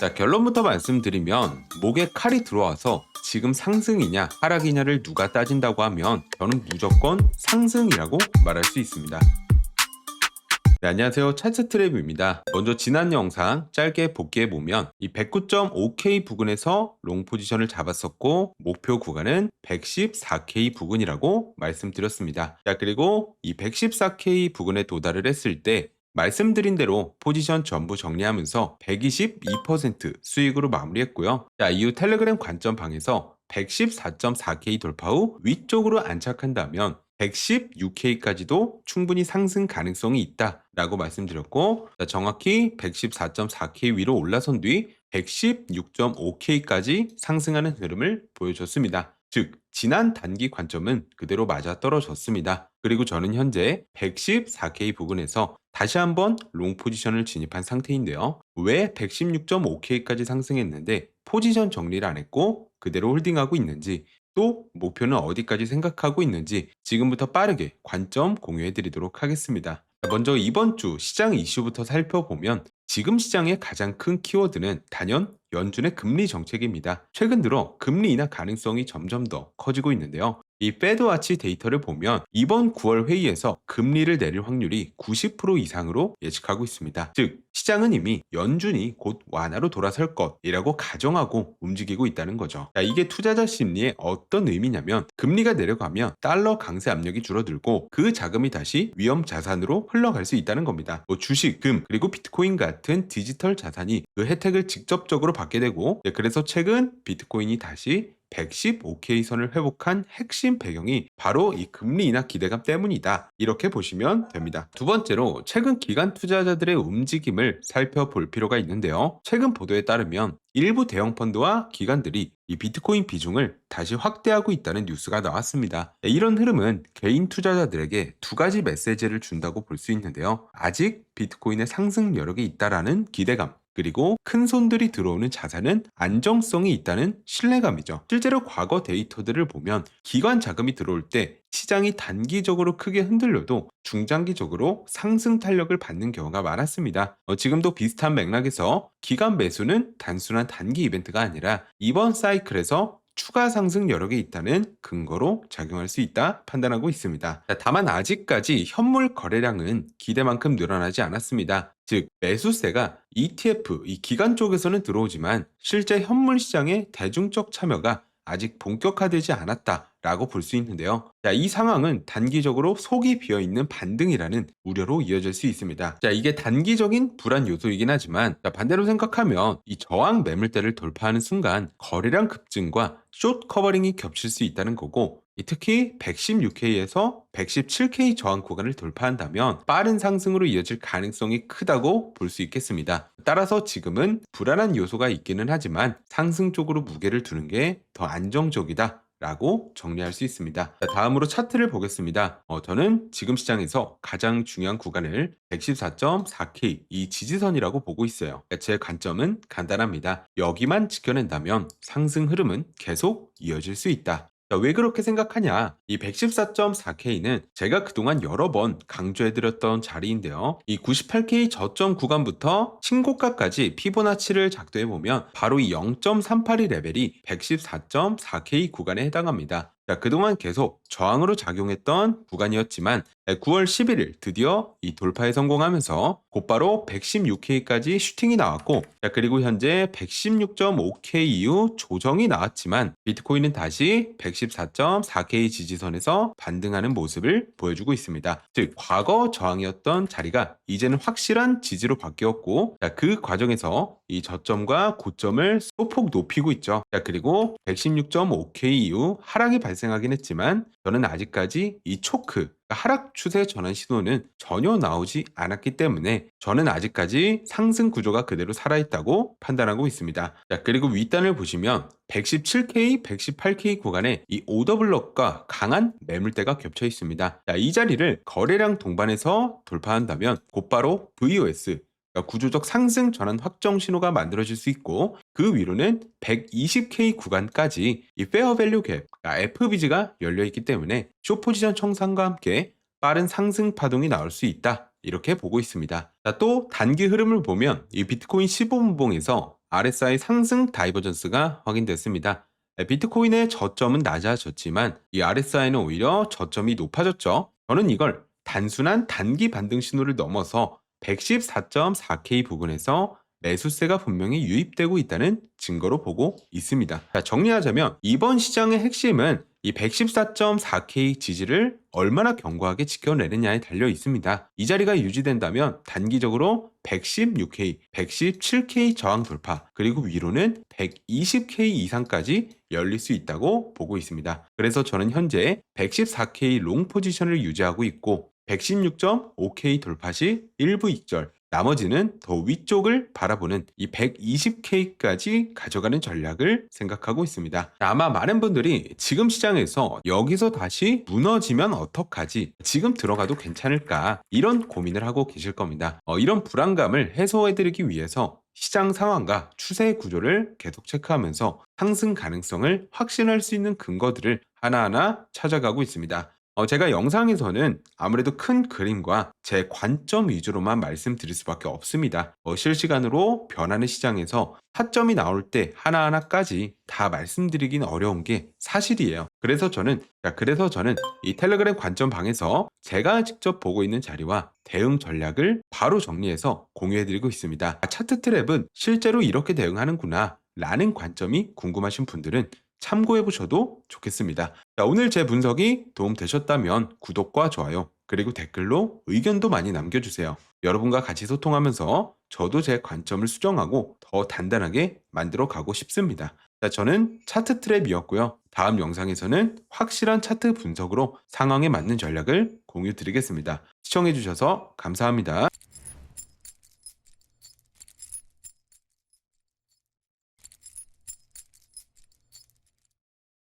자, 결론부터 말씀드리면 목에 칼이 들어와서 지금 상승이냐 하락이냐를 누가 따진다고 하면 저는 무조건 상승이라고 말할 수 있습니다. 네, 안녕하세요. 차트트랩입니다. 먼저 지난 영상 짧게 복귀해보면 이 109.5K 부근에서 롱 포지션을 잡았었고 목표 구간은 114K 부근이라고 말씀드렸습니다. 자, 그리고 이 114K 부근에 도달을 했을 때 말씀드린 대로 포지션 전부 정리하면서 122% 수익으로 마무리했고요. 자, 이후 텔레그램 관점방에서 114.4K 돌파 후 위쪽으로 안착한다면 116K까지도 충분히 상승 가능성이 있다라고 말씀드렸고, 정확히 114.4K 위로 올라선 뒤 116.5K까지 상승하는 흐름을 보여줬습니다. 즉, 지난 단기 관점은 그대로 맞아떨어졌습니다. 그리고 저는 현재 114K 부근에서 다시 한번 롱 포지션을 진입한 상태인데요. 왜 116.5K까지 상승했는데 포지션 정리를 안 했고 그대로 홀딩하고 있는지, 또 목표는 어디까지 생각하고 있는지 지금부터 빠르게 관점 공유해 드리도록 하겠습니다. 먼저 이번 주 시장 이슈부터 살펴보면 지금 시장의 가장 큰 키워드는 단연 연준의 금리 정책입니다. 최근 들어 금리 인하 가능성이 점점 더 커지고 있는데요. 이 페드와치 데이터를 보면 이번 9월 회의에서 금리를 내릴 확률이 90% 이상으로 예측하고 있습니다. 즉, 시장은 이미 연준이 곧 완화로 돌아설 것이라고 가정하고 움직이고 있다는 거죠. 자, 이게 투자자 심리에 어떤 의미냐면 금리가 내려가면 달러 강세 압력이 줄어들고 그 자금이 다시 위험 자산으로 흘러갈 수 있다는 겁니다. 뭐 주식, 금, 그리고 비트코인 같은 디지털 자산이 그 혜택을 직접적으로 받게 되고, 그래서 최근 비트코인이 다시 115K 선을 회복한 핵심 배경이 바로 이 금리 인하 기대감 때문이다. 이렇게 보시면 됩니다. 두 번째로 최근 기관 투자자들의 움직임을 살펴볼 필요가 있는데요. 최근 보도에 따르면 일부 대형 펀드와 기관들이 이 비트코인 비중을 다시 확대하고 있다는 뉴스가 나왔습니다. 이런 흐름은 개인 투자자들에게 두 가지 메시지를 준다고 볼 수 있는데요. 아직 비트코인의 상승 여력이 있다라는 기대감, 그리고 큰 손들이 들어오는 자산은 안정성이 있다는 신뢰감이죠. 실제로 과거 데이터들을 보면 기관 자금이 들어올 때 시장이 단기적으로 크게 흔들려도 중장기적으로 상승 탄력을 받는 경우가 많았습니다. 지금도 비슷한 맥락에서 기관 매수는 단순한 단기 이벤트가 아니라 이번 사이클에서 추가 상승 여력이 있다는 근거로 작용할 수 있다 판단하고 있습니다. 다만 아직까지 현물 거래량은 기대만큼 늘어나지 않았습니다. 즉, 매수세가 ETF, 이 기관 쪽에서는 들어오지만 실제 현물 시장의 대중적 참여가 아직 본격화되지 않았다라고 볼 수 있는데요. 자, 이 상황은 단기적으로 속이 비어있는 반등이라는 우려로 이어질 수 있습니다. 자, 이게 단기적인 불안 요소이긴 하지만, 반대로 생각하면 이 저항 매물대를 돌파하는 순간 거래량 급증과 숏 커버링이 겹칠 수 있다는 거고, 특히 116K에서 117K 저항 구간을 돌파한다면 빠른 상승으로 이어질 가능성이 크다고 볼 수 있겠습니다. 따라서 지금은 불안한 요소가 있기는 하지만 상승 쪽으로 무게를 두는 게 더 안정적이다 라고 정리할 수 있습니다. 자, 다음으로 차트를 보겠습니다. 저는 지금 시장에서 가장 중요한 구간을 114.4K 이 지지선이라고 보고 있어요. 제 관점은 간단합니다. 여기만 지켜낸다면 상승 흐름은 계속 이어질 수 있다. 자, 왜 그렇게 생각하냐? 이 114.4K는 제가 그동안 여러 번 강조해드렸던 자리인데요. 이 98K 저점 구간부터 신고가까지 피보나치를 작도해보면 바로 이 0.382 레벨이 114.4K 구간에 해당합니다. 자, 그동안 계속 저항으로 작용했던 구간이었지만 9월 11일 드디어 이 돌파에 성공하면서 곧바로 116K까지 슈팅이 나왔고, 그리고 현재 116.5K 이후 조정이 나왔지만 비트코인은 다시 114.4K 지지선에서 반등하는 모습을 보여주고 있습니다. 즉, 과거 저항이었던 자리가 이제는 확실한 지지로 바뀌었고, 그 과정에서 이 저점과 고점을 소폭 높이고 있죠. 그리고 116.5K 이후 하락이 발생하긴 했지만 저는 아직까지 이 초크, 하락 추세 전환 신호는 전혀 나오지 않았기 때문에 저는 아직까지 상승 구조가 그대로 살아있다고 판단하고 있습니다. 자, 그리고 윗단을 보시면 117K, 118K 구간에 이 오더블럭과 강한 매물대가 겹쳐 있습니다. 자, 이 자리를 거래량 동반해서 돌파한다면 곧바로 VOS, 구조적 상승 전환 확정 신호가 만들어질 수 있고, 그 위로는 120K 구간까지 이 페어밸류 갭, FVG가 열려있기 때문에 숏포지션 청산과 함께 빠른 상승 파동이 나올 수 있다, 이렇게 보고 있습니다. 자, 또 단기 흐름을 보면 이 비트코인 15분봉에서 RSI 상승 다이버전스가 확인됐습니다. 비트코인의 저점은 낮아졌지만 이 RSI는 오히려 저점이 높아졌죠. 저는 이걸 단순한 단기 반등 신호를 넘어서 114.4K 부근에서 매수세가 분명히 유입되고 있다는 증거로 보고 있습니다. 자, 정리하자면 이번 시장의 핵심은 이 114.4K 지지를 얼마나 견고하게 지켜내느냐에 달려 있습니다. 이 자리가 유지된다면 단기적으로 116K, 117K 저항 돌파, 그리고 위로는 120K 이상까지 열릴 수 있다고 보고 있습니다. 그래서 저는 현재 114K 롱 포지션을 유지하고 있고 116.5K 돌파 시 일부 익절, 나머지는 더 위쪽을 바라보는 이 120K까지 가져가는 전략을 생각하고 있습니다. 아마 많은 분들이 지금 시장에서 여기서 다시 무너지면 어떡하지? 지금 들어가도 괜찮을까? 이런 고민을 하고 계실 겁니다. 이런 불안감을 해소해드리기 위해서 시장 상황과 추세 구조를 계속 체크하면서 상승 가능성을 확신할 수 있는 근거들을 하나하나 찾아가고 있습니다. 제가 영상에서는 아무래도 큰 그림과 제 관점 위주로만 말씀드릴 수밖에 없습니다. 실시간으로 변하는 시장에서 타점이 나올 때 하나하나까지 다 말씀드리긴 어려운 게 사실이에요. 그래서 저는 이 텔레그램 관점 방에서 제가 직접 보고 있는 자리와 대응 전략을 바로 정리해서 공유해드리고 있습니다. 차트 트랩은 실제로 이렇게 대응하는구나 라는 관점이 궁금하신 분들은 참고해 보셔도 좋겠습니다. 자, 오늘 제 분석이 도움되셨다면 구독과 좋아요, 그리고 댓글로 의견도 많이 남겨주세요. 여러분과 같이 소통하면서 저도 제 관점을 수정하고 더 단단하게 만들어 가고 싶습니다. 자, 저는 차트 트랩이었고요. 다음 영상에서는 확실한 차트 분석으로 상황에 맞는 전략을 공유 드리겠습니다. 시청해 주셔서 감사합니다.